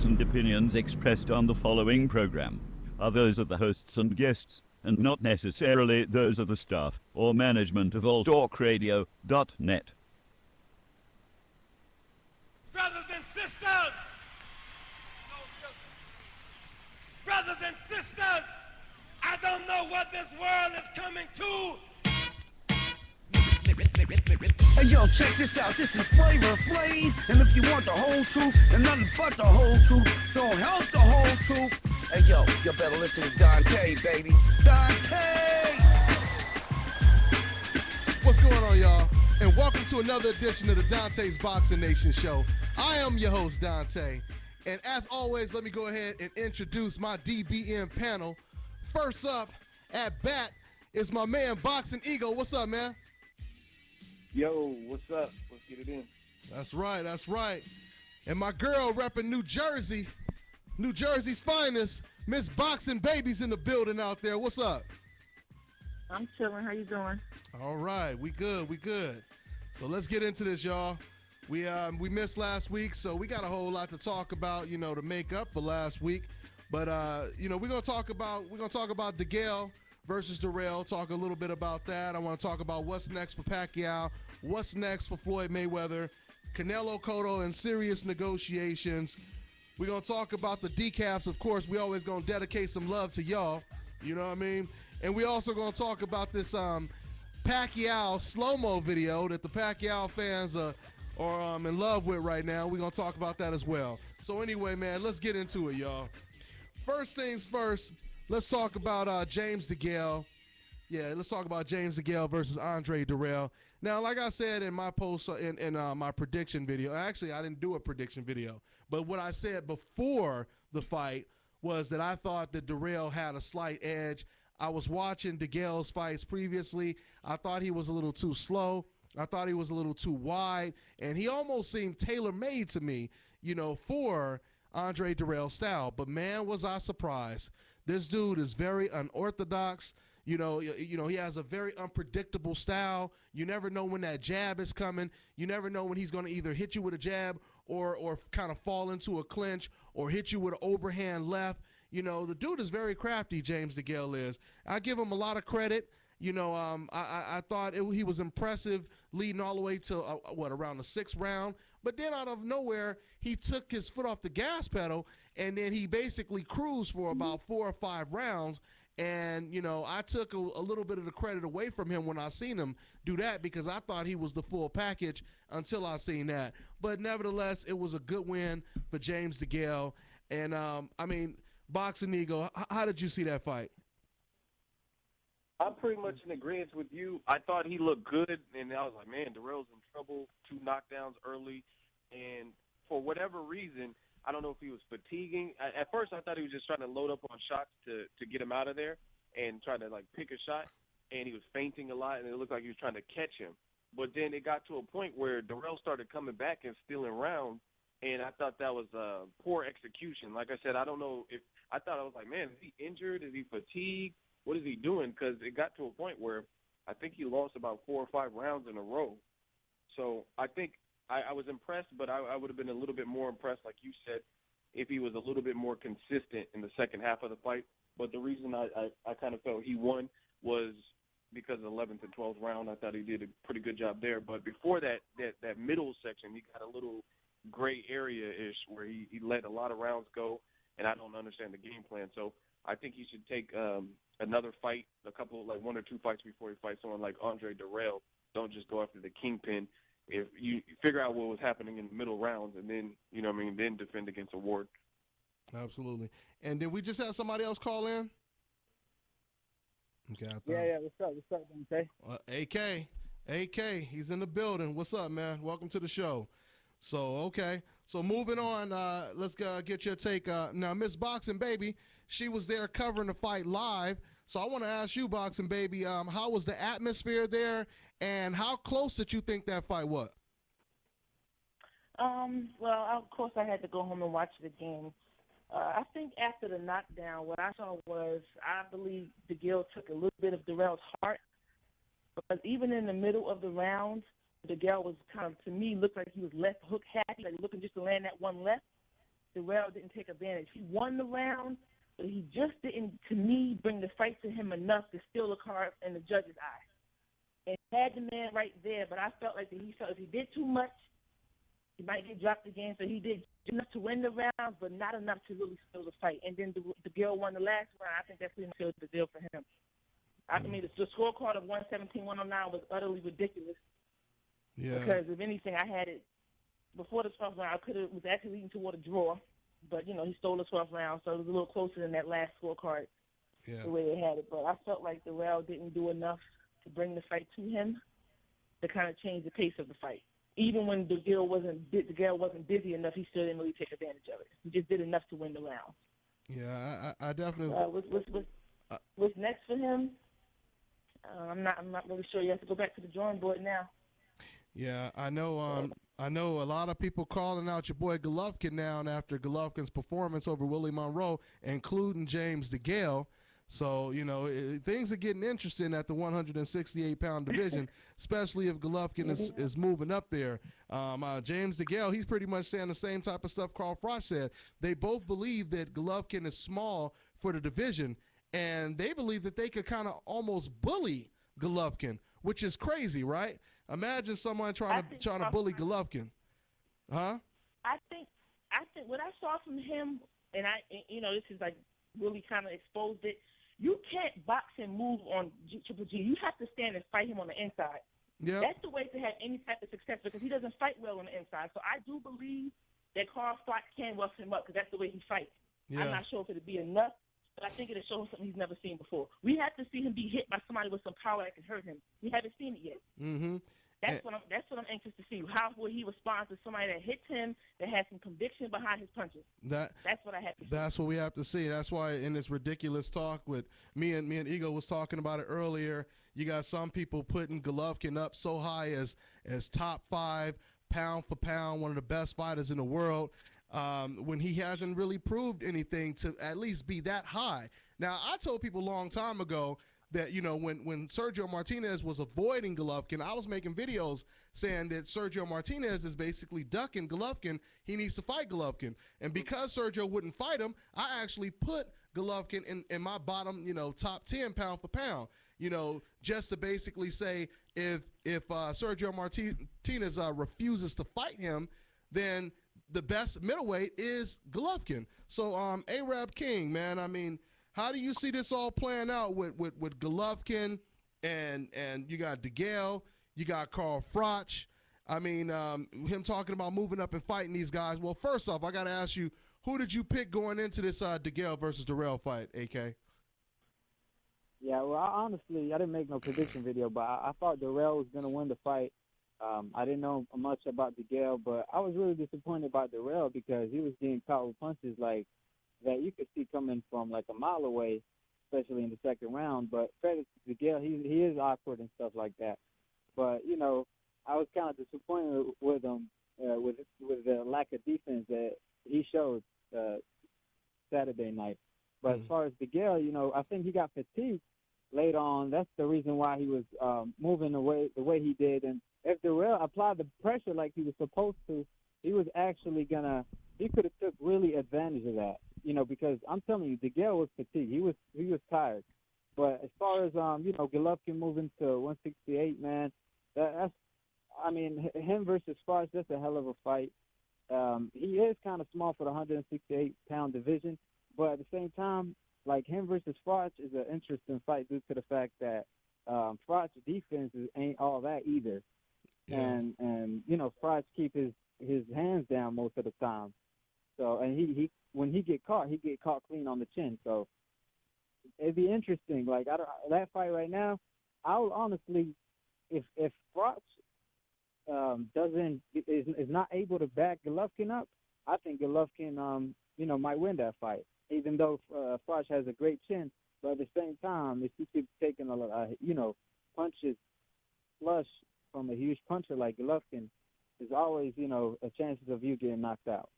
views and opinions expressed on the following program are those of the hosts and guests, and not necessarily those of the staff or management of alltalkradio.net. Brothers and sisters! Brothers and sisters! I don't know what this world is coming to. Hey yo, check this out, this is Flavor Flav, and if you want the whole truth, and nothing but the whole truth, so help the whole truth. Hey yo, you better listen to Dante, baby. Dante! What's going on, y'all? And welcome to another edition of the Dante's Boxing Nation Show. I am your host, Dante, and as always, let me go ahead and introduce my DBM panel. First up, at bat, is my man, BoxingEgo. What's up, man? Yo, what's up? Let's get it in. That's right, that's right. And my girl repping New Jersey, New Jersey's finest, Miss Boxing Baby's in the building out there. What's up? I'm chilling. How you doing? All right, we good, we good. So let's get into this, y'all. We missed last week, so we got a whole lot to talk about, you know, to make up for last week. But you know, we're gonna talk about Degale versus Dirrell, talk a little bit about that. I want to talk about what's next for Pacquiao, what's next for Floyd Mayweather, Canelo Cotto and serious negotiations. We're going to talk about the Dcafs. Of course, we always going to dedicate some love to y'all, you know what I mean? And we also going to talk about this Pacquiao slow-mo video that the Pacquiao fans are in love with right now. We're going to talk about that as well. So anyway, man, let's get into it, y'all. First things first, let's talk about James Degale. Yeah, let's talk about James Degale versus Andre Dirrell. Now, like I said in my post, in my prediction video, actually, I didn't do a prediction video, but what I said before the fight was that I thought that Dirrell had a slight edge. I was watching Degale's fights previously. I thought he was a little too slow. I thought he was a little too wide, and he almost seemed tailor-made to me, you know, for Andre Dirrell's style. But, man, was I surprised. This dude is very unorthodox. You know, he has a very unpredictable style. You never know when that jab is coming. You never know when he's going to either hit you with a jab or kind of fall into a clinch or hit you with an overhand left. You know, the dude is very crafty, James Degale is. I give him a lot of credit. You know, I thought he was impressive leading all the way to, around the 6th round. But then out of nowhere, he took his foot off the gas pedal, and then he basically cruised for about 4 or 5 rounds. And, you know, I took a little bit of the credit away from him when I seen him do that because I thought he was the full package until I seen that. But nevertheless, it was a good win for James Degale. And, I mean, BoxingEgo, how did you see that fight? I'm pretty much in agreement with you. I thought he looked good, and I was like, man, Dirrell's in trouble. 2 knockdowns early. And for whatever reason, I don't know if he was fatiguing. At first, I thought he was just trying to load up on shots to get him out of there and try to, like, pick a shot. And he was feinting a lot, and it looked like he was trying to catch him. But then it got to a point where Dirrell started coming back and stealing rounds, and I thought that was poor execution. Like I said, I don't know if – I thought I was like, man, is he injured? Is he fatigued? What is he doing? Because it got to a point where I think he lost about 4 or 5 rounds in a row. So I think I was impressed, but I would have been a little bit more impressed, like you said, if he was a little bit more consistent in the second half of the fight. But the reason I kind of felt he won was because of the 11th and 12th round. I thought he did a pretty good job there. But before that middle section, he got a little gray area-ish where he let a lot of rounds go, and I don't understand the game plan. So I think he should take another fight, a couple, like 1 or 2 fights before he fights someone like Andre Dirrell. Don't just go after the kingpin. If you figure out what was happening in the middle rounds and then, you know what I mean, then defend against a Ward. Absolutely. And did we just have somebody else call in? Okay. Yeah. What's up, Dante? AK, he's in the building. What's up, man? Welcome to the show. So, okay. So moving on, let's get your take. Now, Miss Boxing Baby, she was there covering the fight live. So I want to ask you, Boxing Baby, how was the atmosphere there, and how close did you think that fight was? Well, of course, I had to go home and watch the game. I think after the knockdown, what I saw was I believe Degale took a little bit of Dirrell's heart. But even in the middle of the round, Degale was kind of, to me, looked like he was left hook happy, like looking just to land that one left. Dirrell didn't take advantage. He won the round, but he just didn't, to me, bring the fight to him enough to steal the card in the judge's eye. And he had the man right there, but I felt like he felt if he did too much, he might get dropped again. So he did enough to win the round, but not enough to really steal the fight. And then Degale won the last round. I think that's really sealed the deal for him. I mean, the scorecard of 117-109 was utterly ridiculous. Yeah. Because if anything, I had it before the 12th round. I was actually leading toward a draw, but he stole the 12th round, so it was a little closer than that last scorecard. The way they had it. But I felt like Dirrell didn't do enough to bring the fight to him to kind of change the pace of the fight. Even when Degale wasn't busy enough, he still didn't really take advantage of it. He just did enough to win the round. Yeah, I definitely. What's next for him? I'm not really sure. You have to go back to the drawing board now. Yeah, I know. I know a lot of people calling out your boy Golovkin now after Golovkin's performance over Willie Monroe, including James Degale. So, things are getting interesting at the 168-pound division, especially if Golovkin is moving up there. James Degale, he's pretty much saying the same type of stuff Carl-Froch said. They both believe that Golovkin is small for the division, and they believe that they could kind of almost bully Golovkin, which is crazy, right? Imagine someone trying to bully Golovkin. Huh? I think what I saw from him, and this is like really kind of exposed it. You can't box and move on Triple G. You have to stand and fight him on the inside. Yeah. That's the way to have any type of success because he doesn't fight well on the inside. So I do believe that Carl-Froch can rough him up because that's the way he fights. Yeah. I'm not sure if it'll be enough, but I think it'll show him something he's never seen before. We have to see him be hit by somebody with some power that can hurt him. We haven't seen it yet. Mm-hmm. That's what I'm anxious to see. How will he respond to somebody that hits him, that has some conviction behind his punches? That's what I have to see. That's what we have to see. That's why in this ridiculous talk with me and Ego was talking about it earlier, you got some people putting Golovkin up so high as top 5, pound for pound, one of the best fighters in the world, when he hasn't really proved anything to at least be that high. Now, I told people a long time ago that, when Sergio Martinez was avoiding Golovkin, I was making videos saying that Sergio Martinez is basically ducking Golovkin. He needs to fight Golovkin. And because Sergio wouldn't fight him, I actually put Golovkin in my bottom, top 10 pound for pound, just to basically say if Sergio Martinez refuses to fight him, then the best middleweight is Golovkin. So Arab King, man, I mean, how do you see this all playing out with Golovkin and you got Degale, you got Carl-Froch? I mean, him talking about moving up and fighting these guys. Well, first off, I got to ask you, who did you pick going into this Degale versus Dirrell fight, AK? Yeah, well, I didn't make no prediction video, but I thought Dirrell was going to win the fight. I didn't know much about Degale, but I was really disappointed by Dirrell because he was getting caught with punches like that you could see coming from like a mile away, especially in the second round. But credit to Degale, he is awkward and stuff like that. But, I was kind of disappointed with him with the lack of defense that he showed Saturday night. But as far as Degale, I think he got fatigued late on. That's the reason why he was moving the way he did. And if Dirrell applied the pressure like he was supposed to, he was actually he could have took really advantage of that. Because I'm telling you, Degale was fatigued. He was tired. But as far as Golovkin moving to 168, man, him versus Froch, that's a hell of a fight. He is kind of small for the 168-pound division, but at the same time, like him versus Froch is an interesting fight due to the fact that Froch's defense ain't all that either, yeah. and Froch keep his hands down most of the time. So and he when he get caught clean on the chin. So it'd be interesting. Like that fight right now, I would honestly, if Froch is not able to back Golovkin up, I think Golovkin might win that fight. Even though Froch has a great chin, but at the same time, if he keeps taking punches flush from a huge puncher like Golovkin, there's always a chances of you getting knocked out.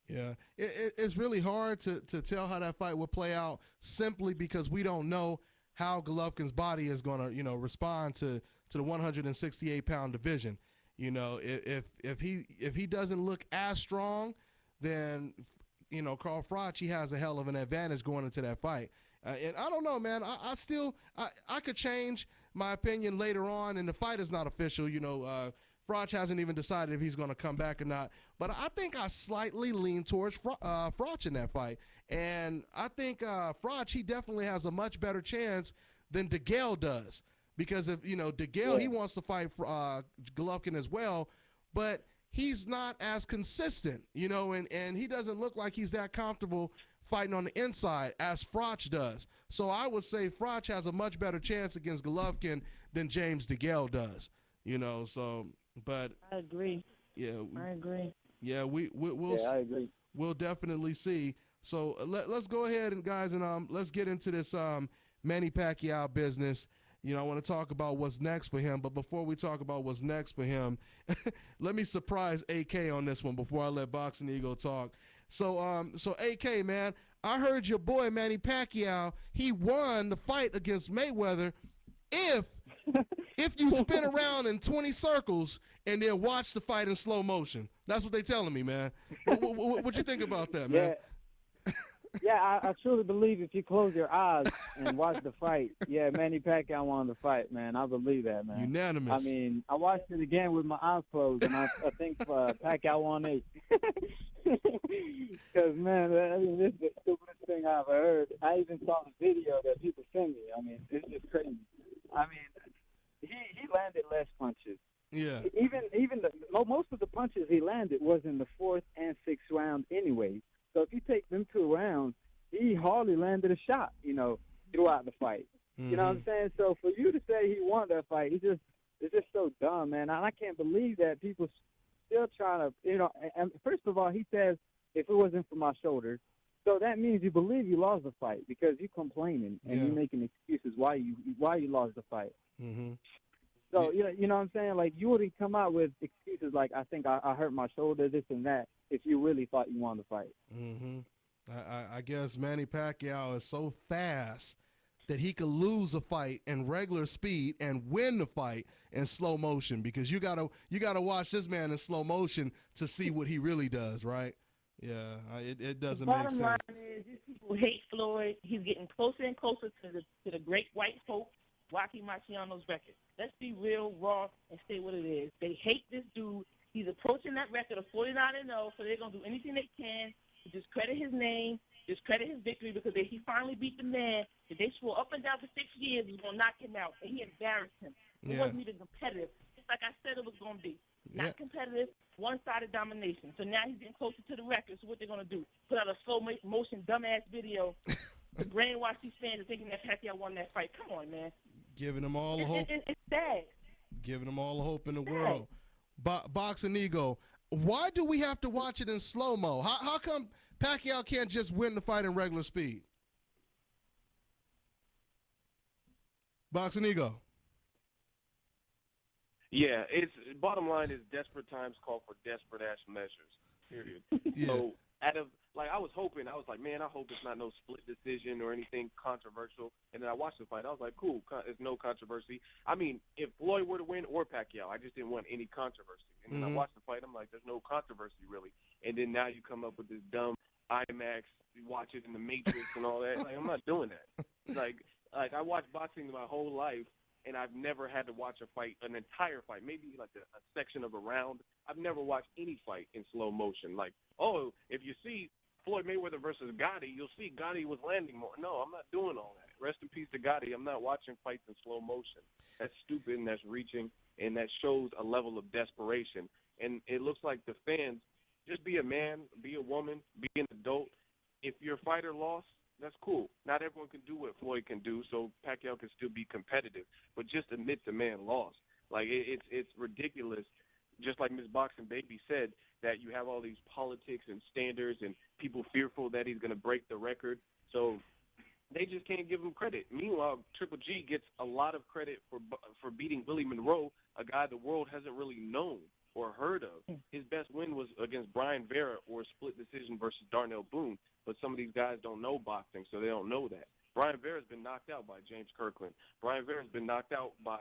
Yeah, it's really hard to tell how that fight will play out simply because we don't know how Golovkin's body is going to respond to the 168-pound division. If he doesn't look as strong, then Carl Froch, he has a hell of an advantage going into that fight. And I don't know, man. I could change my opinion later on, and the fight is not official. Froch hasn't even decided if he's going to come back or not. But I think I slightly lean towards Froch in that fight. And I think Froch, he definitely has a much better chance than Degale does. Because if, Degale, he wants to fight Golovkin as well, but he's not as consistent, and he doesn't look like he's that comfortable fighting on the inside as Froch does. So I would say Froch has a much better chance against Golovkin than James Degale does, but I agree. Yeah. I agree. Yeah, I agree. We'll definitely see. So let's go ahead and guys, and let's get into this Manny Pacquiao business. I want to talk about what's next for him, but before we talk about what's next for him, let me surprise AK on this one before I let Boxing Ego talk. So AK, man, I heard your boy Manny Pacquiao, he won the fight against Mayweather if you spin around in 20 circles and then watch the fight in slow motion. That's what they telling me, man. What you think about that, man? Yeah, I truly believe if you close your eyes and watch the fight, Manny Pacquiao won the fight, man. I believe that, man. Unanimous. I mean, I watched it again with my eyes closed, and I think Pacquiao won 8. Because, man, this is the stupidest thing I've ever heard. I even saw the video that people sent me. I mean, it's just crazy. I mean, he landed less punches. Yeah. Even most of the punches he landed was in the 4th and 6th round anyway. So if you take them 2 rounds, he hardly landed a shot, throughout the fight. Mm-hmm. You know what I'm saying? So for you to say he won that fight, it's just so dumb, man. And I can't believe that people still trying to, and first of all, he says, if it wasn't for my shoulder, so that means you believe you lost the fight because you're complaining and you're making excuses why you lost the fight. Mm-hmm. So, you know what I'm saying? Like, you wouldn't come out with excuses like, I think I hurt my shoulder, this and that, if you really thought you won the fight. Mm-hmm. I guess Manny Pacquiao is so fast that he could lose a fight in regular speed and win the fight in slow motion, because you gotta watch this man in slow motion to see what he really does, right? Yeah, it doesn't make sense. Bottom line is, these people hate Floyd. He's getting closer and closer to the great white hope, Rocky Marciano's record. Let's be real, raw, and say what it is. They hate this dude. He's approaching that record of 49-0, so they're going to do anything they can to discredit his name, discredit his victory, because he finally beat the man that they swore up and down for 6 years was going to knock him out, and he embarrassed him. It wasn't even competitive. Just like I said it was going to be. Not competitive, one-sided domination. So now he's getting closer to the record, so what they're going to do? Put out a slow-motion, dumbass video to brainwash these fans into thinking that Pacquiao won that fight. Come on, man. Giving them all the hope. It's sad. Giving them all the hope in the world. Boxing Ego, why do we have to watch it in slow-mo? How come Pacquiao can't just win the fight in regular speed? Boxing Ego. Yeah, it's bottom line is desperate times call for desperate ass measures. Period. So I was hoping, I was like, man, I hope it's not no split decision or anything controversial. And then I watched the fight. I was like, cool, there's no controversy. I mean, if Floyd were to win or Pacquiao, I just didn't want any controversy. And then I watched the fight. I'm like, there's no controversy really. And then now you come up with this dumb IMAX, you watch it in the Matrix and all that. Like, I'm not doing that. Like I watched boxing my whole life, and I've never had to watch a fight, an entire fight, maybe like a section of a round. I've never watched any fight in slow motion. Like, oh, if you see Floyd Mayweather versus Gotti, you'll see Gotti was landing more. No, I'm not doing all that. Rest in peace to Gotti. I'm not watching fights in slow motion. That's stupid, and that's reaching, and that shows a level of desperation. And it looks like the fans, just be a man, be a woman, be an adult. If your fighter lost, that's cool. Not everyone can do what Floyd can do, so Pacquiao can still be competitive. But just admit the man lost. Like, it's ridiculous, just like Ms. Boxing Baby said, that you have all these politics and standards and people fearful that he's going to break the record. So they just can't give him credit. Meanwhile, Triple G gets a lot of credit for beating Willie Monroe, a guy the world hasn't really known or heard of. His best win was against Brian Vera, or a split decision versus Darnell Boone. But some of these guys don't know boxing, so they don't know that. Brian Vera's been knocked out by James Kirkland. Brian Vera's been knocked out by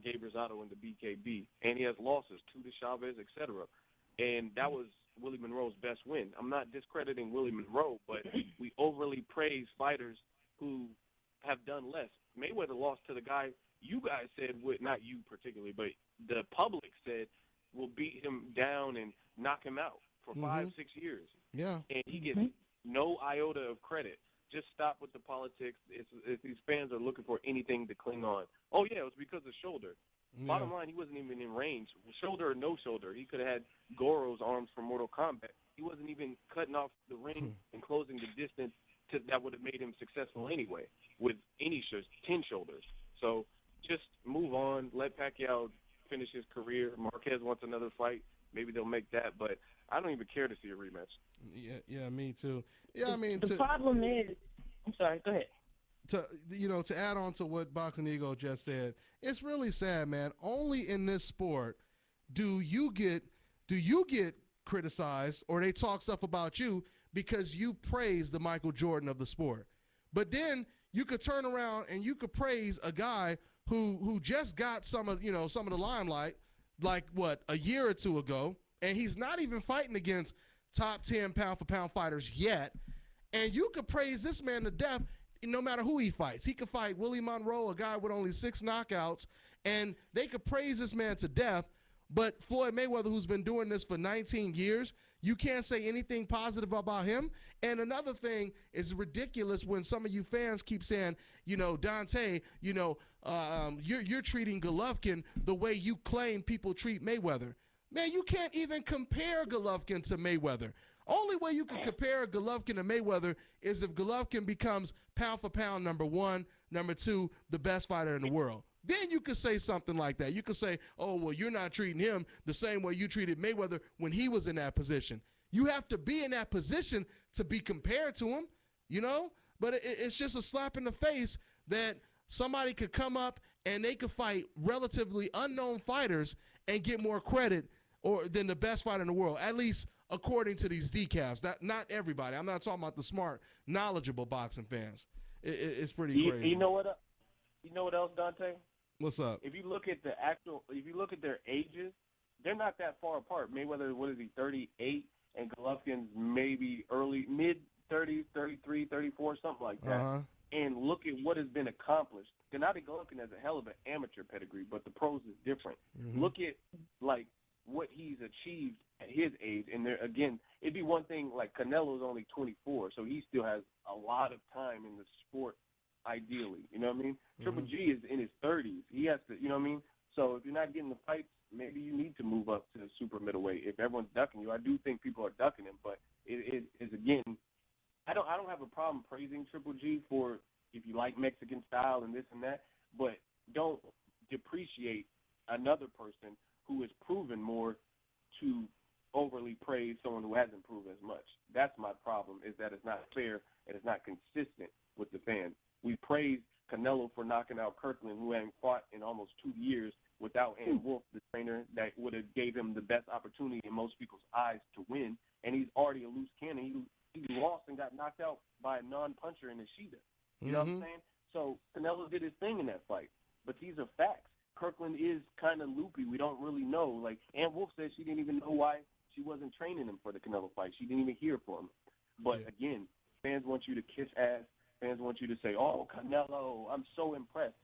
Gabe Rosado in the BKB. And he has losses, to Chavez, etc. And that was Willie Monroe's best win. I'm not discrediting Willie Monroe, but we overly praise fighters who have done less. Mayweather lost to the guy you guys said would, not you particularly, but the public said will beat him down and knock him out for 5-6 years. Yeah. And he gets no iota of credit. Just stop with the politics. It's these fans are looking for anything to cling on. Oh, yeah, it was because of shoulder. Yeah. Bottom line, he wasn't even in range. Shoulder or no shoulder. He could have had Goro's arms from Mortal Kombat. He wasn't even cutting off the ring and closing the distance that would have made him successful anyway with any 10 shoulders. So just move on. Let Pacquiao finish his career. Marquez wants another fight. Maybe they'll make that, but I don't even care to see a rematch. Yeah, me too. Yeah, I mean, the problem is, I'm sorry, go ahead. To add on to what BoxingEgo just said, it's really sad, man. Only in this sport do you get criticized or they talk stuff about you because you praise the Michael Jordan of the sport. But then you could turn around and you could praise a guy who just got some of the limelight, like what, a year or two ago, and he's not even fighting against top 10 pound for pound fighters yet. And you could praise this man to death no matter who he fights. He could fight Willie Monroe, a guy with only 6 knockouts, and they could praise this man to death. But Floyd Mayweather, who's been doing this for 19 years, you can't say anything positive about him. And another thing is ridiculous when some of you fans keep saying, Dante, you're treating Golovkin the way you claim people treat Mayweather. Man, you can't even compare Golovkin to Mayweather. Only way you can compare Golovkin to Mayweather is if Golovkin becomes pound for pound number 1, number 2, the best fighter in the world. Then you could say something like that. You could say, oh, well, you're not treating him the same way you treated Mayweather when he was in that position. You have to be in that position to be compared to him, But it's just a slap in the face that somebody could come up and they could fight relatively unknown fighters and get more credit than the best fighter in the world, at least according to these Dcafs. Not everybody. I'm not talking about the smart, knowledgeable boxing fans. It's pretty crazy. You know what else, Dante? What's up? If you look at their ages, they're not that far apart. Mayweather, what is he, 38, and Golovkin's maybe mid 30s, 33, 34, something like that. Uh-huh. And look at what has been accomplished. Gennady Golovkin has a hell of an amateur pedigree, but the pros is different. Mm-hmm. Look at what he's achieved at his age, and there again, it'd be one thing like Canelo's only 24, so he still has a lot of time in the sport. Ideally, you know what I mean? Mm-hmm. Triple G is in his 30s. He has to, you know what I mean? So if you're not getting the fights, maybe you need to move up to the super middleweight. If everyone's ducking you, I do think people are ducking him, but it is again, I don't have a problem praising Triple G for if you like Mexican style and this and that, but don't depreciate another person who has proven more to overly praise someone who hasn't proven as much. That's my problem, is that it's not fair and it's not consistent with the fans. We praise Canelo for knocking out Kirkland, who hadn't fought in almost 2 years without Ann Wolf, the trainer that would have gave him the best opportunity in most people's eyes to win. And he's already a loose cannon. He lost and got knocked out by a non-puncher in Ishida. You know what I'm saying? So Canelo did his thing in that fight. But these are facts. Kirkland is kind of loopy. We don't really know. Like, Ann Wolf said she didn't even know why she wasn't training him for the Canelo fight. She didn't even hear from him. But, again, fans want you to kiss ass. Fans want you to say, oh, Canelo, I'm so impressed.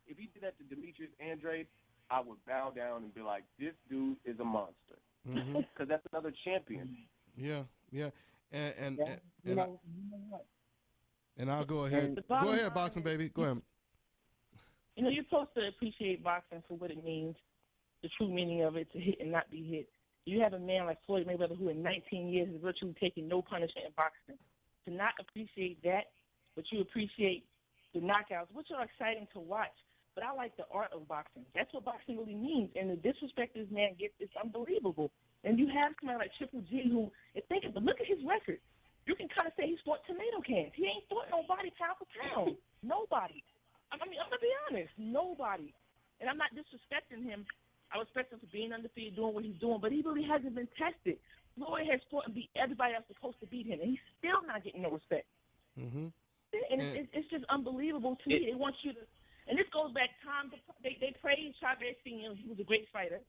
If he did that to Demetrius Andrade, I would bow down and be like, this dude is a monster. Because that's another champion. Yeah. And I'll go ahead. Go ahead, boxing baby. Go ahead. You're supposed to appreciate boxing for what it means, the true meaning of it, to hit and not be hit. You have a man like Floyd Mayweather who in 19 years has virtually taken no punishment in boxing. To not appreciate that, but you appreciate the knockouts, which are exciting to watch. But I like the art of boxing. That's what boxing really means. And the disrespect this man gets is unbelievable. And you have somebody like Triple G who, but look at his record. You can kind of say he's fought tomato cans. He ain't fought nobody pound for pound. Nobody. I mean, I'm going to be honest. Nobody. And I'm not disrespecting him. I respect him for being undefeated, doing what he's doing, but he really hasn't been tested. Floyd has fought and beat everybody else supposed to beat him, and he's still not getting no respect. Mm-hmm. And it's just unbelievable to me. It wants you to, and this goes back time. They praised Chavez Sr. He was a great fighter.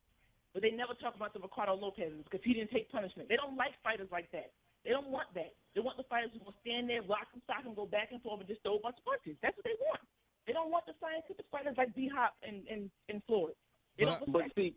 But they never talk about the Ricardo Lopez's because he didn't take punishment. They don't like fighters like that. They don't want that. They want the fighters who will stand there, rock and sock, and go back and forth and just throw a bunch of punches. That's what they want. They don't want the scientific fighters like D-Hop and Floyd. They don't But see,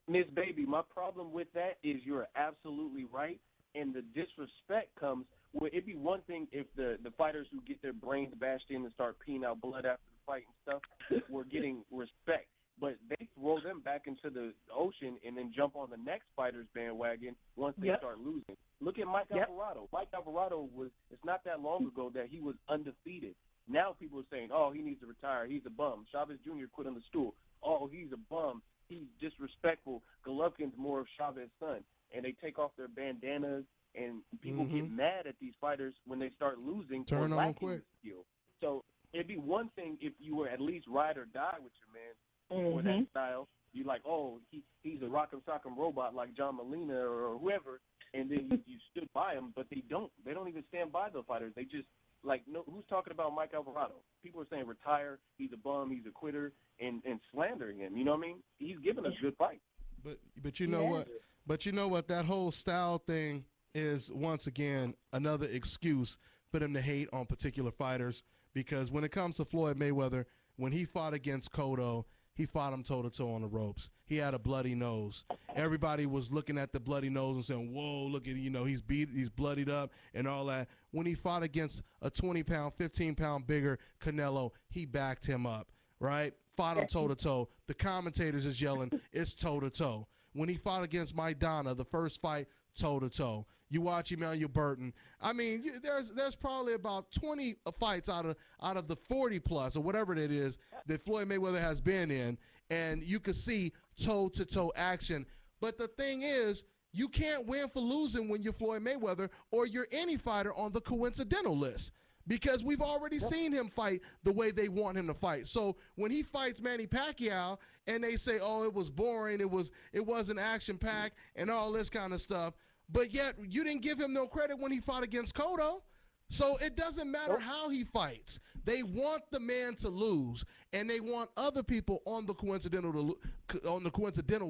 Miss Baby, my problem with that is you're absolutely right, and the disrespect comes where it'd be one thing if the fighters who get their brains bashed in and start peeing out blood after the fight and stuff were getting respect. But they throw them back into the ocean and then jump on the next fighter's bandwagon once they start losing. Look at Mike Alvarado. Mike Alvarado it's not that long ago that he was undefeated. Now people are saying, oh, he needs to retire. He's a bum. Chavez Jr. quit on the stool. Oh, he's a bum. He's disrespectful. Golovkin's more of Chavez's son. And they take off their bandanas, and people get mad at these fighters when they start losing or lacking the skill. So it'd be one thing if you were at least ride or die with your man or that style. You like, oh, he's a rock'em sock'em robot like John Molina or whoever, and then you stood by him. But they don't even stand by the fighters. They just no, who's talking about Mike Alvarado? People are saying retire, he's a bum, he's a quitter, and slandering him. You know what I mean? He's giving us good fights. But you know what? But you know what? That whole style thing is once again another excuse for them to hate on particular fighters. Because when it comes to Floyd Mayweather, when he fought against Cotto, he fought him toe-to-toe on the ropes. He had a bloody nose. Everybody was looking at the bloody nose and saying, whoa, look at, he's bloodied up and all that. When he fought against a 20-pound, 15-pound bigger Canelo, he backed him up, right? Fought him toe-to-toe. The commentators is yelling, it's toe-to-toe. When he fought against Maidana, the first fight, toe-to-toe. You watch Emmanuel Burton. I mean, there's probably about 20 fights out of the 40-plus or whatever it is that Floyd Mayweather has been in, and you can see toe-to-toe action. But the thing is, you can't win for losing when you're Floyd Mayweather or you're any fighter on the coincidental list, because we've already seen him fight the way they want him to fight. So when he fights Manny Pacquiao and they say, oh, it was boring, it wasn't action-packed and all this kind of stuff, but yet you didn't give him no credit when he fought against Cotto. So it doesn't matter how he fights. They want the man to lose, and they want other people on the coincidental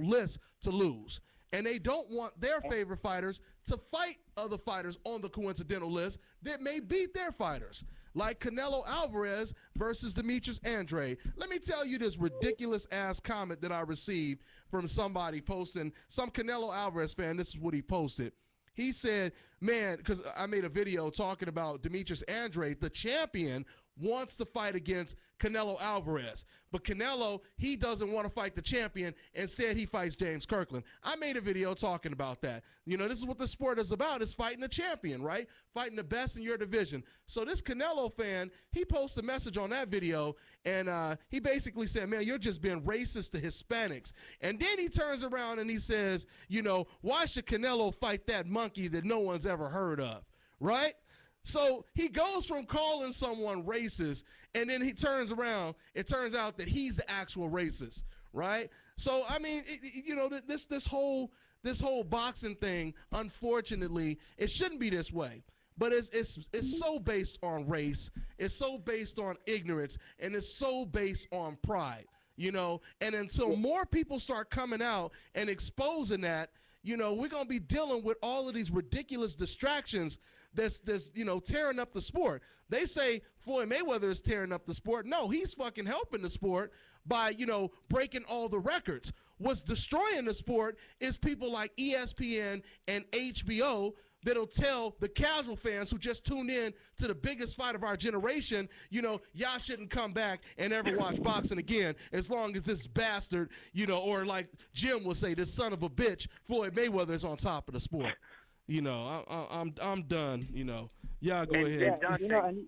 list to lose. And they don't want their favorite fighters to fight other fighters on the coincidental list that may beat their fighters, like Canelo Alvarez versus Demetrius Andrade. Let me tell you this ridiculous-ass comment that I received from somebody posting, some Canelo Alvarez fan. This is what he posted. He said, man, because I made a video talking about Demetrius Andrade, the champion, wants to fight against Canelo Alvarez. But Canelo, he doesn't want to fight the champion. Instead, he fights James Kirkland. I made a video talking about that. This is what the sport is about, is fighting the champion, right? Fighting the best in your division. So this Canelo fan, he posted a message on that video, and he basically said, man, you're just being racist to Hispanics. And then he turns around and he says, why should Canelo fight that monkey that no one's ever heard of, right? So he goes from calling someone racist, and then he turns around. It turns out that he's the actual racist, right? So I mean, this whole boxing thing, unfortunately, it shouldn't be this way. But it's so based on race, it's so based on ignorance, and it's so based on pride, And until more people start coming out and exposing that, we're going to be dealing with all of these ridiculous distractions that's tearing up the sport. They say Floyd Mayweather is tearing up the sport. No, he's fucking helping the sport by, breaking all the records. What's destroying the sport is people like ESPN and HBO that'll tell the casual fans who just tuned in to the biggest fight of our generation, y'all shouldn't come back and ever watch boxing again as long as this bastard, or like Jim will say, this son of a bitch, Floyd Mayweather, is on top of the sport. I'm done, Y'all go ahead. Dante,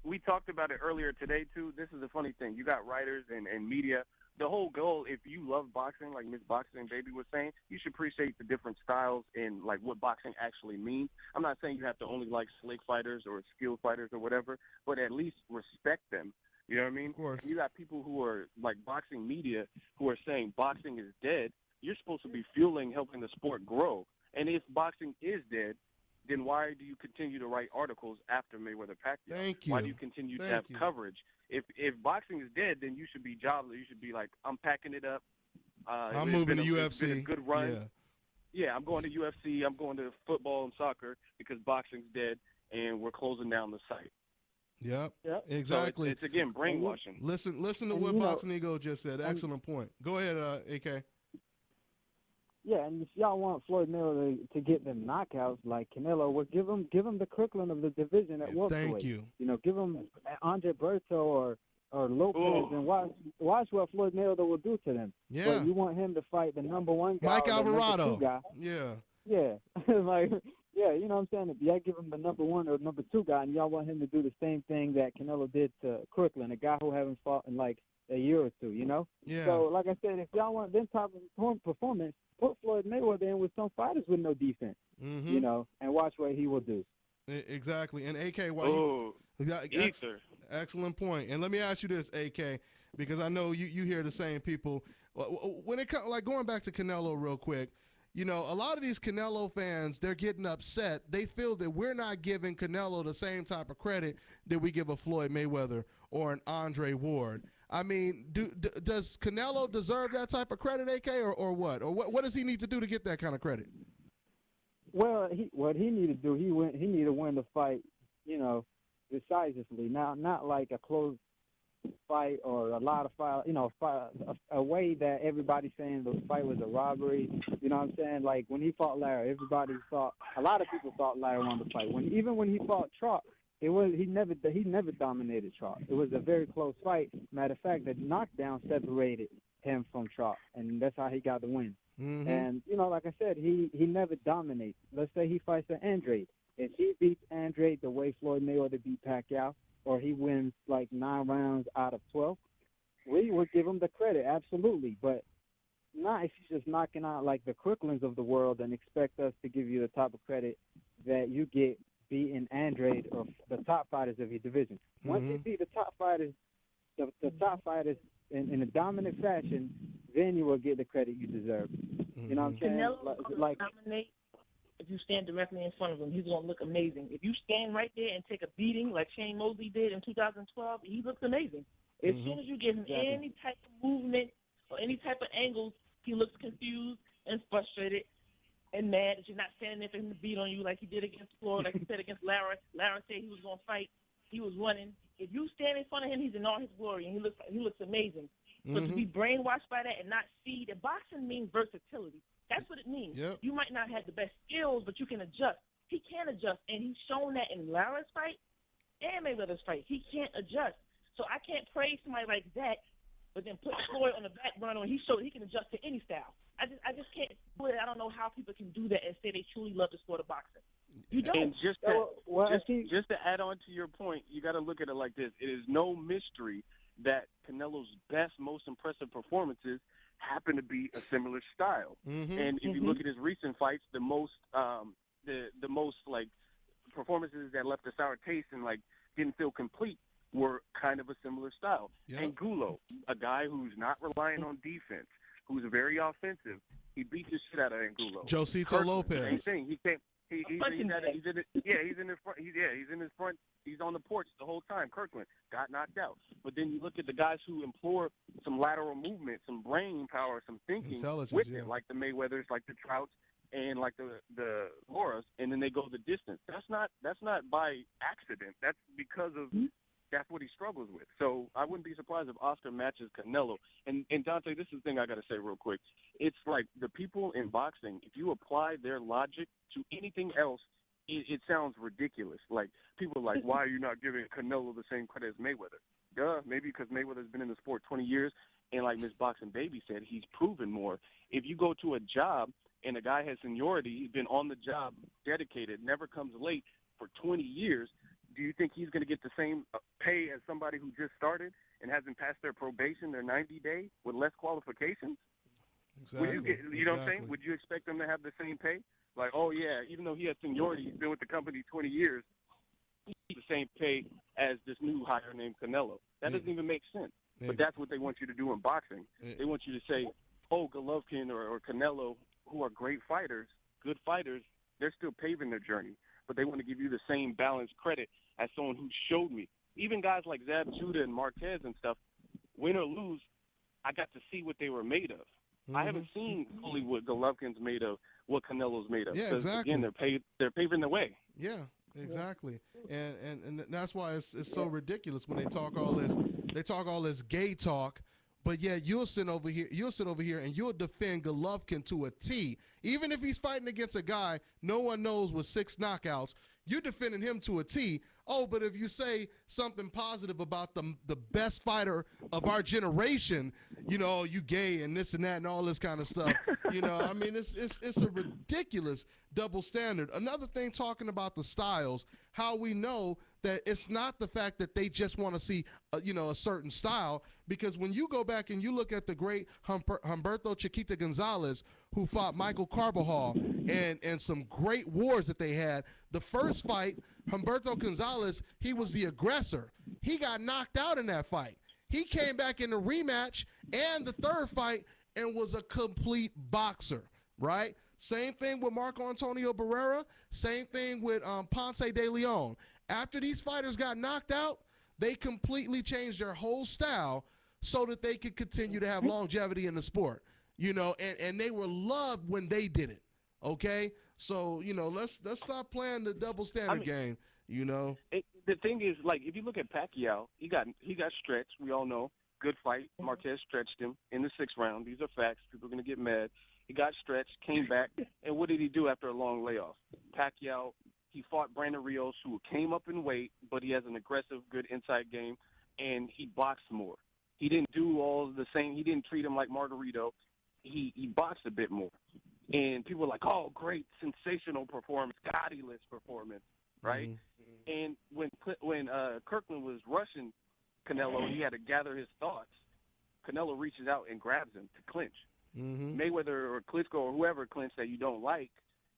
we talked about it earlier today, too. This is a funny thing. You got writers and media. The whole goal, if you love boxing, like Miss Boxing Baby was saying, you should appreciate the different styles and, like, what boxing actually means. I'm not saying you have to only like slick fighters or skilled fighters or whatever, but at least respect them. You know what I mean? Of course. You got people who are, like, boxing media who are saying boxing is dead. You're supposed to be fueling, helping the sport grow. And if boxing is dead, then why do you continue to write articles after Mayweather-Pacquiao? Thank you. Why do you continue to have coverage? If boxing is dead, then you should be jobless. You should be like, I'm packing it up. I'm It's moving been to It's been a UFC. good run. Yeah, I'm going to UFC. I'm going to football and soccer because boxing's dead, and we're closing down the site. Yep. So Exactly. it's again brainwashing. Listen to And, what you know, Boxing Ego just said. Excellent point. Go ahead, AK. Yeah, and if y'all want Floyd Mayweather to get them knockouts like Canelo, well, give him the Kirkland of the division at welterweight. Thank you. You know, give him Andre Berto or Lopez, and watch what Floyd Mayweather will do to them. Yeah. But you want him to fight the number one guy, Mike or the number Alvarado. two guy. Yeah. Yeah, like, yeah, you know what I'm saying? If y'all give him the number one or number two guy, and y'all want him to do the same thing that Canelo did to Kirkland, a guy who haven't fought in like a year or two, you know? Yeah. So, like I said, if y'all want them type of performance, put Floyd Mayweather in with some fighters with no defense, you know, and watch what he will do. Exactly. And AK, Ether. Excellent point. And let me ask you this, AK, because I know you hear the same people. When it comes, like, going back to Canelo real quick, you know, a lot of these Canelo fans, they're getting upset. They feel that we're not giving Canelo the same type of credit that we give a Floyd Mayweather or an Andre Ward. I mean, does Canelo deserve that type of credit, AK, or what? Or what does he need to do to get that kind of credit? Well, what he need to do, he need to win the fight, you know, decisively. Now, not like a close fight or a lot of fight, you know, a way that everybody's saying the fight was a robbery. You know what I'm saying? Like when he fought Larry, a lot of people thought Larry won the fight. Even when he fought Trout, he never dominated Trout. It was a very close fight. Matter of fact, the knockdown separated him from Trout, and that's how he got the win. Mm-hmm. And you know, like I said, he never dominates. Let's say he fights an Andrade. If he beats Andrade the way Floyd Mayweather beat Pacquiao, or he wins like 9 rounds out of 12, we would give him the credit, absolutely. But not if he's just knocking out like the Kirklands of the world and expect us to give you the type of credit that you get beating Andrade or the top fighters of your division. Once you beat the top fighters, the top fighters in a dominant fashion, then you will get the credit you deserve. You know what I'm saying? Canelo Like dominate. If you stand directly in front of him, he's going to look amazing. If you stand right there and take a beating like Shane Mosley did in 2012, he looks amazing. As soon as you give him any type of movement or any type of angles, he looks confused and frustrated and mad that you're not standing there for him to beat on you like he did against Floyd, like he said against Larry. Larry said he was going to fight. He was running. If you stand in front of him, he's in all his glory, and he looks amazing. So to be brainwashed by that and not see that boxing means versatility. That's what it means. Yep. You might not have the best skills, but you can adjust. He can adjust, and he's shown that in Larry's fight and Mayweather's fight. He can't adjust. So I can't praise somebody like that, but then put Floyd on the back burner when he showed he can adjust to any style. I just can't do it. I don't know how people can do that and say they truly love the sport of boxing. You don't. And just to add on to your point, you got to look at it like this. It is no mystery that Canelo's best, most impressive performances happen to be a similar style. And if you look at his recent fights, the most like performances that left a sour taste and like didn't feel complete were kind of a similar style. And Gulo, a guy who's not relying on defense, who's very offensive, he beat the shit out of Angulo. Josito Lopez. Same thing. He's in his front. He's in his front. He's on the porch the whole time. Kirkland got knocked out. But then you look at the guys who implore some lateral movement, some brain power, some thinking with it, like the Mayweathers, like the Trouts, and like the Lauras, and then they go the distance. That's not by accident. That's because of that's what he struggles with. So I wouldn't be surprised if Oscar matches Canelo. And Dante, this is the thing I got to say real quick. It's like the people in boxing, if you apply their logic to anything else, it sounds ridiculous. Like, people are like, why are you not giving Canelo the same credit as Mayweather? Duh, maybe because Mayweather's been in the sport 20 years, and like Miss Boxing Baby said, he's proven more. If you go to a job and a guy has seniority, he's been on the job, dedicated, never comes late for 20 years, do you think he's going to get the same pay as somebody who just started and hasn't passed their probation, their 90-day, with less qualifications? Exactly. You know what I'm saying? Would you expect them to have the same pay? Like, oh, yeah, even though he has seniority, he's been with the company 20 years, he's the same pay as this new hire named Canelo. That doesn't even make sense. But that's what they want you to do in boxing. They want you to say, oh, Golovkin or Canelo, who are great fighters, good fighters, they're still paving their journey. But they want to give you the same balanced credit as someone who showed me. Even guys like Zab Judah and Marquez and stuff, win or lose, I got to see what they were made of. I haven't seen fully what Golovkin's made of, what Canelo's made of. Yeah, 'Cause, exactly. Again, they're paving the way. Yeah, exactly. And that's why it's so ridiculous when they talk all this gay talk, but yeah, you'll sit over here and you'll defend Golovkin to a T. Even if he's fighting against a guy no one knows with 6 knockouts, you're defending him to a T. Oh, but if you say something positive about the best fighter of our generation, you gay and this and that and all this kind of stuff. I mean, it's a ridiculous double standard. Another thing, talking about the styles, how we know that it's not the fact that they just want to see, a certain style, because when you go back and you look at the great Humberto Chiquita Gonzalez, who fought Michael Carbajal, and some great wars that they had, the first fight, Humberto Gonzalez, he was the aggressor. He got knocked out in that fight. He came back in the rematch and the third fight and was a complete boxer, right? Same thing with Marco Antonio Barrera. Same thing with Ponce de Leon. After these fighters got knocked out, they completely changed their whole style so that they could continue to have longevity in the sport. And they were loved when they did it. Okay? So, let's stop playing the double standard game, The thing is, like, if you look at Pacquiao, he got stretched. We all know. Good fight. Marquez stretched him in the 6th round. These are facts. People are going to get mad. He got stretched, came back, and what did he do after a long layoff? Pacquiao, he fought Brandon Rios, who came up in weight, but he has an aggressive, good inside game, and he boxed more. He didn't do all the same. He didn't treat him like Margarito. He boxed a bit more. And people were like, oh, great, sensational performance, godless performance, right? And when Kirkland was rushing Canelo, he had to gather his thoughts. Canelo reaches out and grabs him to clinch. Mayweather or Klitschko or whoever clinched that you don't like,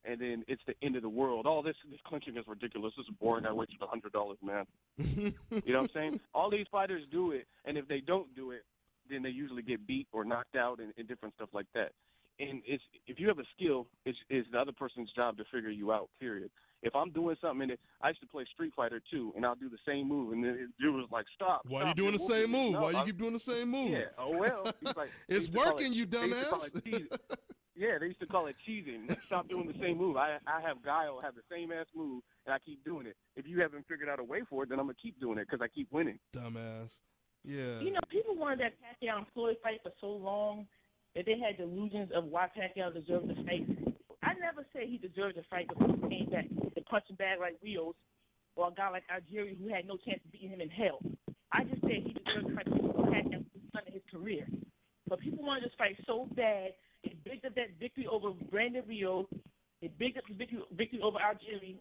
and then it's the end of the world. Oh, this clinching is ridiculous. This is boring. I wasted $100, man. You know what I'm saying? All these fighters do it, and if they don't do it, then they usually get beat or knocked out and different stuff like that. And if you have a skill, it's the other person's job to figure you out, period. If I'm doing something, and I used to play Street Fighter too, and I'll do the same move, and the dude was like, stop. Why are you doing the same move? Why you keep doing the same move? Yeah, oh, well. He's like, it's working, you dumbass. Yeah, they used to call it cheesing. Stop doing the same move. I have Guile have the same ass move, and I keep doing it. If you haven't figured out a way for it, then I'm going to keep doing it because I keep winning. Dumbass. Yeah. People wanted that Pacquiao and Floyd fight for so long that they had delusions of why Pacquiao deserved to fight. I never said he deserved to fight because he came back to punch him bag like Rios or a guy like Algieri who had no chance of beating him in hell. I just said he deserved to fight because Pacquiao was in his career. But people wanted this fight so bad, it bigged up that victory over Brandon Rios, it bigged up the victory over Algieri,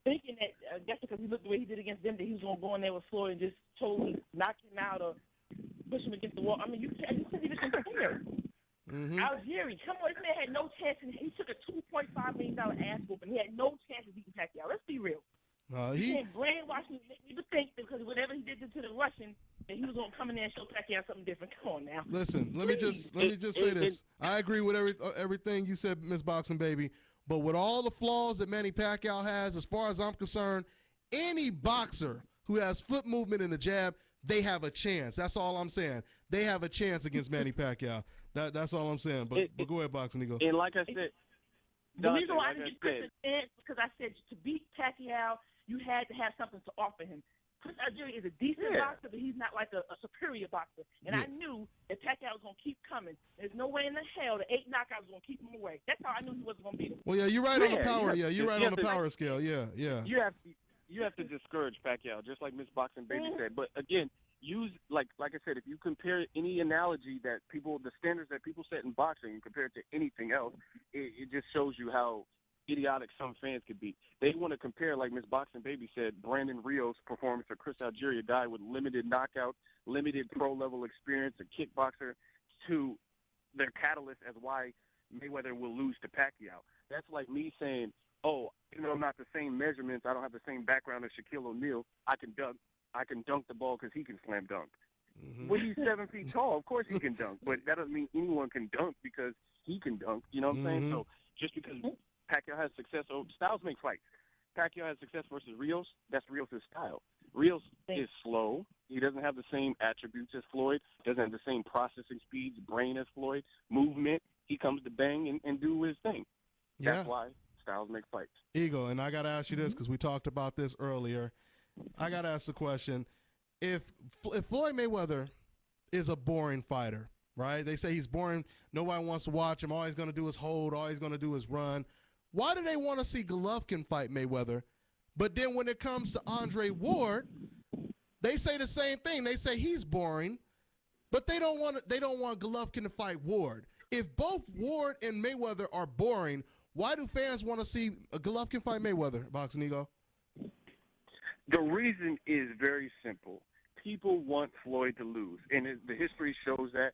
thinking that that's because he looked the way he did against them, that he was going to go in there with Floyd and just totally knock him out or push him against the wall. I mean, you couldn't even compare. Algieri, come on, this man had no chance. He took a $2.5 million ass whooping. He had no chance of beating Pacquiao. Let's be real. He can't brainwash me to think because whatever he did to the Russian, that he was going to come in there and show Pacquiao something different. Come on now. Listen, let me just say this. I agree with everything you said, Miss Boxing Baby. But with all the flaws that Manny Pacquiao has, as far as I'm concerned, any boxer who has foot movement in the jab, they have a chance. That's all I'm saying. They have a chance against Manny Pacquiao. That's all I'm saying. But go ahead, BoxingEgo. And like I said, the reason why I didn't get Chris a chance because I said to beat Pacquiao, you had to have something to offer him. Chris Algieri is a decent boxer, but he's not like a superior boxer. And I knew that Pacquiao was going to keep coming. There's no way in the hell the 8 knockouts was going to keep him away. That's how I knew he wasn't going to beat him. Well, yeah, you're right on the power. Yeah, you're right on the power scale. Yeah. You have to discourage Pacquiao, just like Miss Boxing Baby said. But again, use like I said, if you compare any analogy that the standards that people set in boxing, and compare it to anything else, it just shows you how idiotic some fans could be. They want to compare, like Miss Boxing Baby said, Brandon Rios' performance or Chris Algieri, a guy with limited knockouts, limited pro-level experience, a kickboxer, to their catalyst as why Mayweather will lose to Pacquiao. That's like me saying, oh, even though I'm not the same measurements, I don't have the same background as Shaquille O'Neal, I can dunk the ball because he can slam dunk. When he's 7 feet tall, of course he can dunk, but that doesn't mean anyone can dunk because he can dunk. You know what I'm saying? So just because Pacquiao has success, styles make fights. Pacquiao has success versus Rios, that's Rios' style. Real is slow. He doesn't have the same attributes as Floyd. Doesn't have the same processing speeds, brain as Floyd. Movement. He comes to bang and do his thing. Yeah. That's why styles make fights. Ego, and I got to ask you this because we talked about this earlier. I got to ask the question. If Floyd Mayweather is a boring fighter, right? They say he's boring. Nobody wants to watch him. All he's going to do is hold. All he's going to do is run. Why do they want to see Golovkin fight Mayweather? But then when it comes to Andre Ward, they say the same thing. They say he's boring, but they don't want Golovkin to fight Ward. If both Ward and Mayweather are boring, why do fans want to see a Golovkin fight Mayweather, BoxingEgo? The reason is very simple. People want Floyd to lose, and the history shows that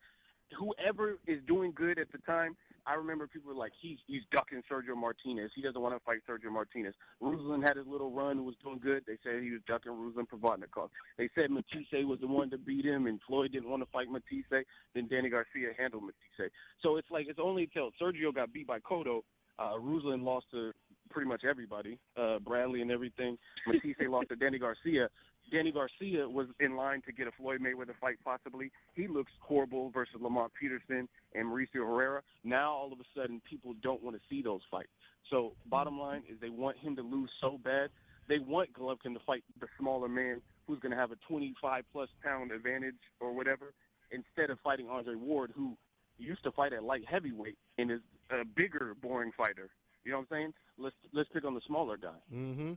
whoever is doing good at the time, I remember people were like, he's ducking Sergio Martinez. He doesn't want to fight Sergio Martinez. Ruslan had his little run who was doing good. They said he was ducking Ruslan Provodnikov. They said Matisse was the one to beat him, and Floyd didn't want to fight Matisse. Then Danny Garcia handled Matisse. So it's like it's only until Sergio got beat by Cotto, Ruslan lost to pretty much everybody, Bradley and everything. Matisse lost to Danny Garcia. Danny Garcia was in line to get a Floyd Mayweather fight possibly. He looks horrible versus Lamont Peterson and Mauricio Herrera. Now, all of a sudden, people don't want to see those fights. So bottom line is they want him to lose so bad. They want Golovkin to fight the smaller man who's going to have a 25-plus pound advantage or whatever, instead of fighting Andre Ward, who used to fight at light heavyweight and is a bigger, boring fighter. You know what I'm saying? Let's pick on the smaller guy. Mm-hmm.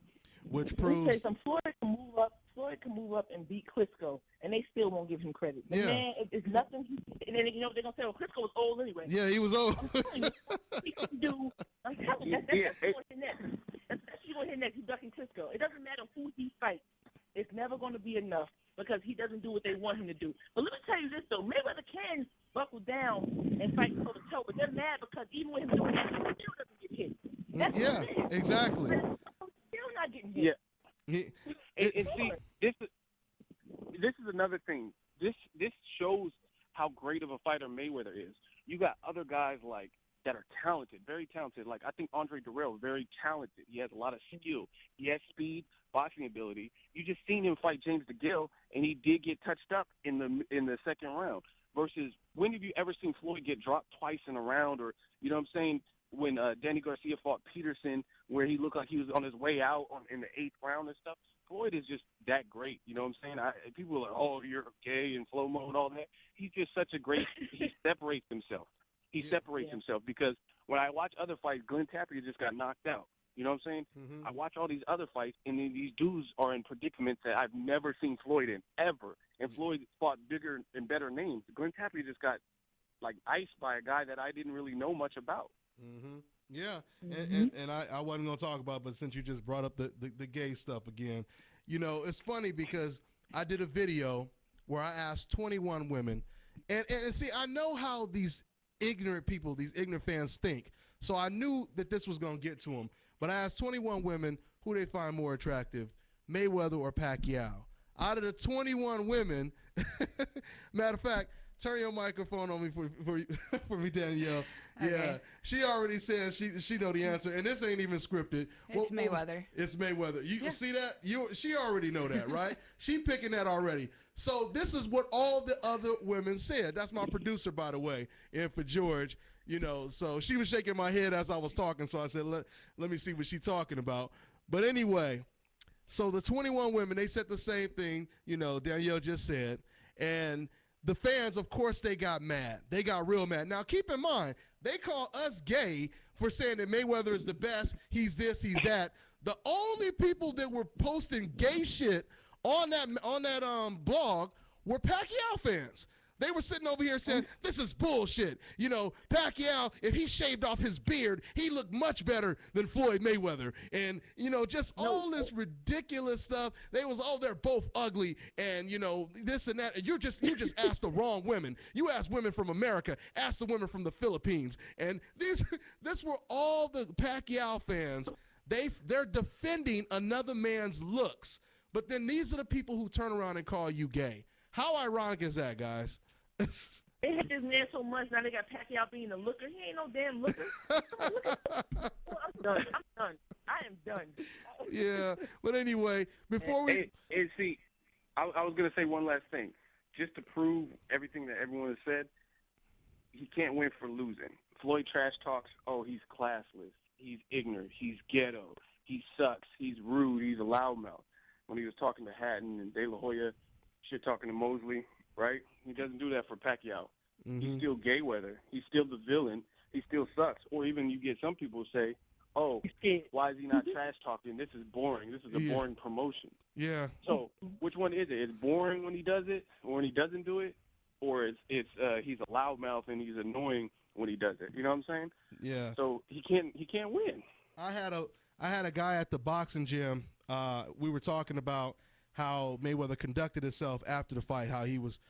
Which Floyd proves can move up and beat Klitschko, and they still won't give him credit. The man, it's nothing. And then they're gonna say, "Well, Klitschko was old anyway." Yeah, he was old. I'm telling you, he couldn't do. I'm telling you, that's going to hit next. That's going to hit next. He's ducking Klitschko. It doesn't matter who he fights. It's never going to be enough because he doesn't do what they want him to do. But let me tell you this though, Mayweather can buckle down and fight toe to toe, but they're mad because even with him doing that, he still doesn't get hit. That's yeah, exactly. Still not getting hit. Yeah. And see, this is another thing. This shows how great of a fighter Mayweather is. You got other guys like that are talented, very talented. Like I think Andre Dirrell, very talented. He has a lot of skill. He has speed, boxing ability. You just seen him fight James Degale, and he did get touched up in the second round. Versus, when have you ever seen Floyd get dropped twice in a round, or you know what I'm saying? When Danny Garcia fought Peterson, where he looked like he was on his way out in the 8th round and stuff. Floyd is just that great. You know what I'm saying? People are like, oh, you're gay and flow-mo and all that. He's just such a great – he separates himself. He separates himself because when I watch other fights, Glenn Tapia just got knocked out. You know what I'm saying? Mm-hmm. I watch all these other fights, and then these dudes are in predicaments that I've never seen Floyd in, ever. And Floyd fought bigger and better names. Glenn Tapia just got, like, iced by a guy that I didn't really know much about. Mm-hmm. Yeah, and I wasn't going to talk about it, but since you just brought up the gay stuff again, you know, it's funny because I did a video where I asked 21 women, and see, I know how these ignorant people, these ignorant fans think, so I knew that this was going to get to them, but I asked 21 women who they find more attractive, Mayweather or Pacquiao. Out of the 21 women, matter of fact, turn your microphone on me for me, Danielle. Okay. Yeah, she already said she know the answer, and this ain't even scripted. It's Mayweather. It's Mayweather. You see that? She already know that, right? She picking that already. So this is what all the other women said. That's my producer, by the way, and for George. You know, so she was shaking my head as I was talking, so I said, let me see what she's talking about. But anyway, so the 21 women, they said the same thing, you know, Danielle just said, and the fans, of course, they got mad. They got real mad. Now, keep in mind, they call us gay for saying that Mayweather is the best. He's this, he's that. The only people that were posting gay shit on that blog were Pacquiao fans. They were sitting over here saying, this is bullshit. You know, Pacquiao, if he shaved off his beard, he looked much better than Floyd Mayweather. And, you know, just all this ridiculous stuff. They was, oh, they're both ugly and, you know, this and that. And you just asked the wrong women. You asked women from America, asked the women from the Philippines. And this were all the Pacquiao fans. They're defending another man's looks. But then these are the people who turn around and call you gay. How ironic is that, guys? They hate this man so much, now they got Pacquiao being a looker. He ain't no damn looker. I'm done. I am done. Yeah, but anyway, before we... And see, I was going to say one last thing. Just to prove everything that everyone has said, he can't win for losing. Floyd trash talks, oh, he's classless, he's ignorant, he's ghetto, he sucks, he's rude, he's a loudmouth. When he was talking to Hatton and De La Hoya, shit talking to Mosley, right? He doesn't do that for Pacquiao. He's still Mayweather. He's still the villain. He still sucks. Or even you get some people say, oh, why is he not trash talking? This is boring. This is a boring promotion. Yeah. So which one is it? It's boring when he does it or when he doesn't do it? Or he's a loudmouth and he's annoying when he does it. You know what I'm saying? Yeah. So he can't win. I had a guy at the boxing gym. We were talking about how Mayweather conducted himself after the fight, how he was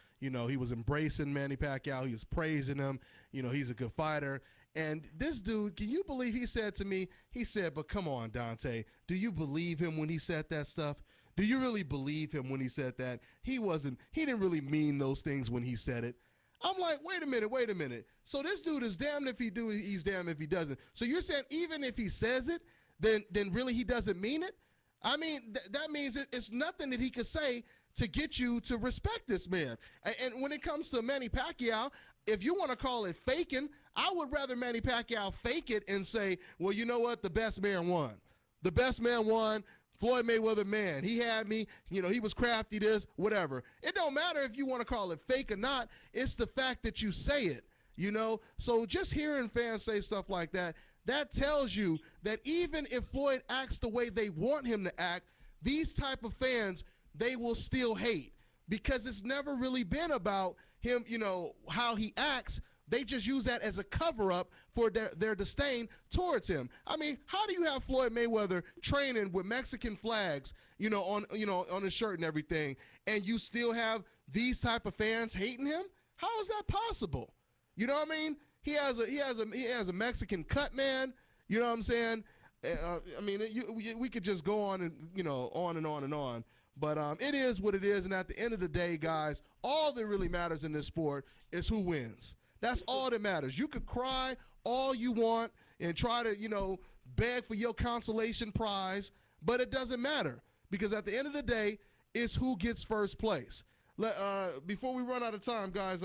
embracing Manny Pacquiao, he was praising him, he's a good fighter. And this dude, can you believe he said to me, he said, but come on, Dante, do you believe him when he said that stuff? Do you really believe him when he said that? He didn't really mean those things when he said it. I'm like, wait a minute. So this dude is damned if he do, he's damned if he doesn't. So you're saying even if he says it, then really he doesn't mean it? I mean, that means it's nothing that he could say to get you to respect this man. And when it comes to Manny Pacquiao, if you want to call it faking, I would rather Manny Pacquiao fake it and say, well, you know what? The best man won. The best man won. Floyd Mayweather, man, he had me, he was crafty, this, whatever. It don't matter if you want to call it fake or not. It's the fact that you say it, So just hearing fans say stuff like that, that tells you that even if Floyd acts the way they want him to act, these type of fans, they will still hate because it's never really been about him, how he acts. They just use that as a cover-up for their disdain towards him. I mean, how do you have Floyd Mayweather training with Mexican flags, on his shirt and everything, and you still have these type of fans hating him? How is that possible? You know what I mean? He has a Mexican cut, man. You know what I'm saying? We could just go on and on and on and on. But it is what it is, and at the end of the day, guys, all that really matters in this sport is who wins. That's all that matters. You could cry all you want and try to, beg for your consolation prize, but it doesn't matter because at the end of the day, it's who gets first place. Before we run out of time, guys,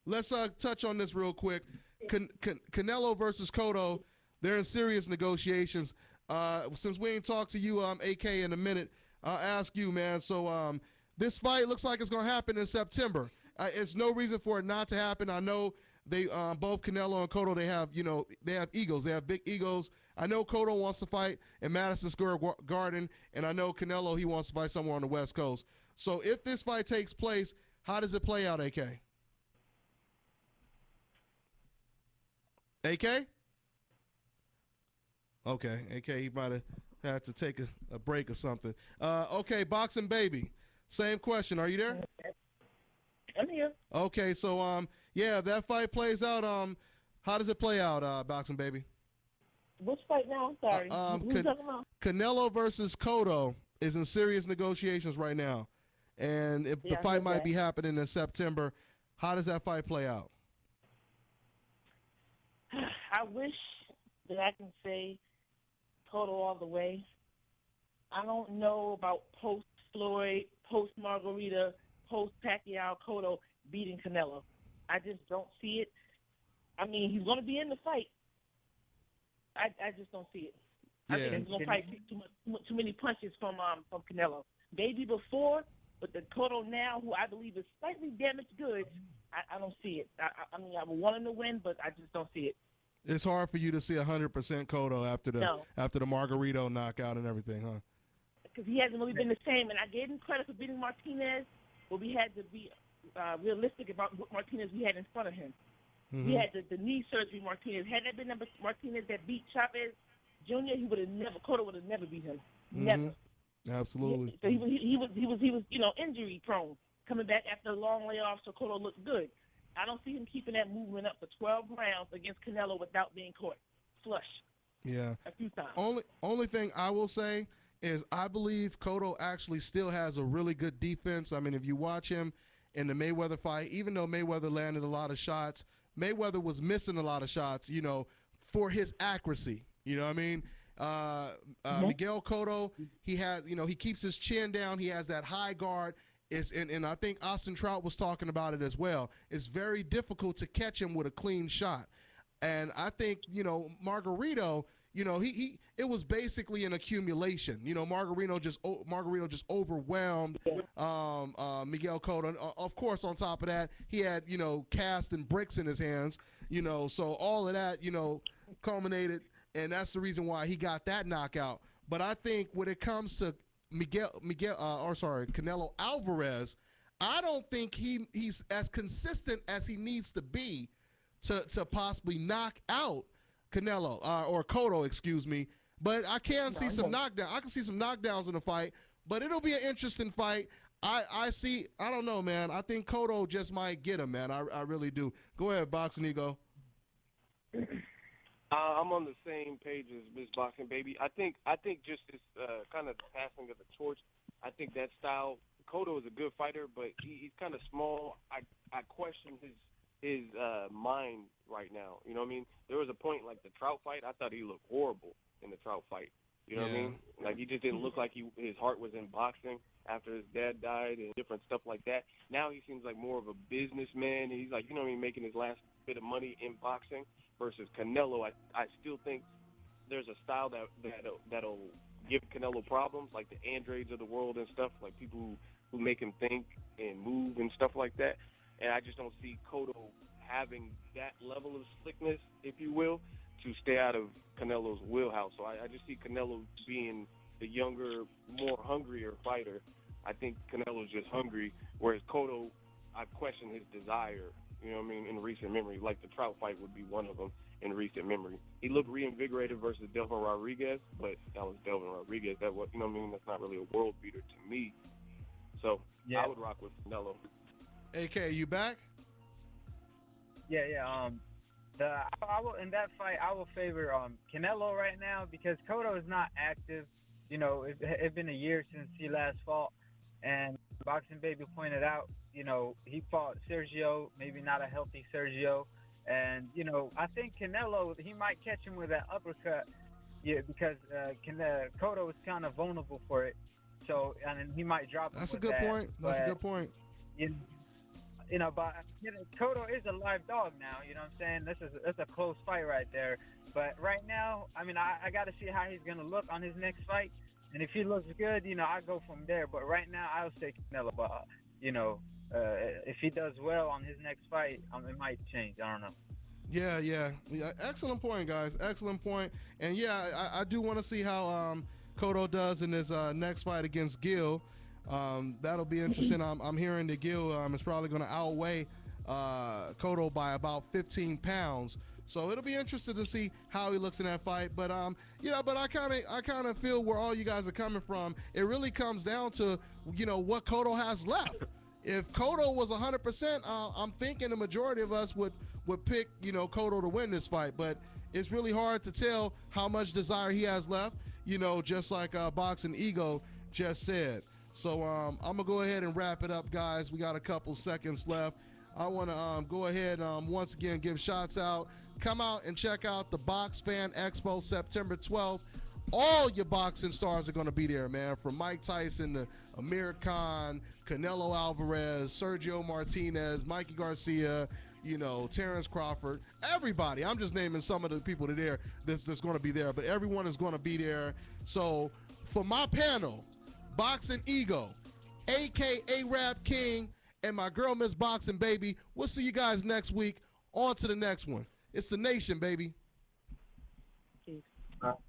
let's touch on this real quick. Canelo versus Cotto, they're in serious negotiations. Since we ain't talked to you, AK, in a minute, I'll ask you, man. So this fight looks like it's going to happen in September. It's no reason for it not to happen. I know they both Canelo and Cotto, they have egos. They have big egos. I know Cotto wants to fight in Madison Square Garden, and I know Canelo, he wants to fight somewhere on the West Coast. So if this fight takes place, how does it play out, AK? AK? Okay, AK, he might have had to take a break or something. Okay, Boxing Baby, same question. Are you there? I'm here. Okay, so if that fight plays out, how does it play out, Boxing Baby? Which fight now? I'm sorry. Who's talking about? Canelo versus Cotto is in serious negotiations right now, and if the fight might be happening in September, how does that fight play out? I wish that I can say Cotto all the way. I don't know about post-Floyd, post-Margarita, post-Pacquiao, Cotto beating Canelo. I just don't see it. I mean, he's going to be in the fight. I just don't see it. I think he's going to probably take too many punches from Canelo. Maybe before, but the Cotto now, who I believe is slightly damaged goods, I don't see it. I mean, I would want him to win, but I just don't see it. It's hard for you to see 100% Cotto after the Margarito knockout and everything, huh? Because he hasn't really been the same, and I gave him credit for beating Martinez, but we had to be realistic about what Martinez we had in front of him. Mm-hmm. He had the knee surgery Martinez. Had that been Martinez that beat Chavez Jr., Cotto would have never beat him. Mm-hmm. Never. Absolutely. So he was injury prone, coming back after a long layoff, so Cotto looked good. I don't see him keeping that movement up for 12 rounds against Canelo without being caught flush. Yeah. A few times. Only thing I will say is I believe Cotto actually still has a really good defense. I mean, if you watch him in the Mayweather fight. Even though Mayweather landed a lot of shots, Mayweather was missing a lot of shots, for his accuracy. You know what I mean? Miguel Cotto, he keeps his chin down. He has that high guard. And I think Austin Trout was talking about it as well. It's very difficult to catch him with a clean shot. And I think, Margarito, it was basically an accumulation. Margarito just overwhelmed Miguel Cotto. And, of course, on top of that, he had, cast and bricks in his hands, so all of that, culminated, and that's the reason why he got that knockout. But I think when it comes to Canelo Alvarez, I don't think he's as consistent as he needs to be to possibly knock out Canelo or Cotto, excuse me. But I can see some knockdown. I can see some knockdowns in the fight, but it'll be an interesting fight. I don't know, man. I think Cotto just might get him, man. I really do. Go ahead, BoxingEgo. I'm on the same page as Miss Boxing Baby. I think just this kind of passing of the torch. I think that style. Cotto is a good fighter, but he's kind of small. I question his mind right now. You know what I mean? There was a point like the Trout fight. I thought he looked horrible in the Trout fight. You know what I mean? Like he just didn't look like his heart was in boxing after his dad died and different stuff like that. Now he seems like more of a businessman. He's like, making his last bit of money in boxing. Versus Canelo, I still think there's a style that'll give Canelo problems, like the Andrades of the world and stuff, like people who make him think and move and stuff like that. And I just don't see Cotto having that level of slickness, if you will, to stay out of Canelo's wheelhouse. So I just see Canelo being the younger, more hungrier fighter. I think Canelo's just hungry, whereas Cotto, I question his desire. You know what I mean? In recent memory, like the Trout fight would be one of them in recent memory. He looked reinvigorated versus Delvin Rodriguez, but that was Delvin Rodriguez. That was, that's not really a world beater to me. So I would rock with Canelo. AK, you back? Yeah. I will in that fight. I will favor Canelo right now because Cotto is not active. It's been a year since he last fought, and Boxing Baby pointed out, he fought Sergio, maybe not a healthy Sergio. And, I think Canelo, he might catch him with that uppercut, because Cotto is kind of vulnerable for it. So, and he might drop him. That's a good point. That's a good point. But Cotto is a live dog now. You know what I'm saying? That's a close fight right there. But right now, I got to see how he's going to look on his next fight. And if he looks good, I go from there. But right now, I'll say Canelo. But, if he does well on his next fight, it might change. I don't know. Yeah. Excellent point, guys. Excellent point. And, I do want to see how Cotto does in his next fight against Gil. That'll be interesting. I'm hearing that Gil is probably going to outweigh Cotto by about 15 pounds. So it'll be interesting to see how he looks in that fight. But but I kind of feel where all you guys are coming from. It really comes down to what Cotto has left. If Cotto was 100%, I'm thinking the majority of us would pick Cotto to win this fight. But it's really hard to tell how much desire he has left. Just like BoxingEgo just said. So I'm gonna go ahead and wrap it up, guys. We got a couple seconds left. I want to go ahead once again give shots out. Come out and check out the Box Fan Expo September 12th. All your boxing stars are going to be there, man. From Mike Tyson to Amir Khan, Canelo Alvarez, Sergio Martinez, Mikey Garcia, Terrence Crawford, everybody. I'm just naming some of the people that's going to be there, but everyone is going to be there. So for my panel, BoxingEgo, a.k.a. Arab King, and my girl, Miss Boxing Baby, we'll see you guys next week. On to the next one. It's the nation, baby. Peace out.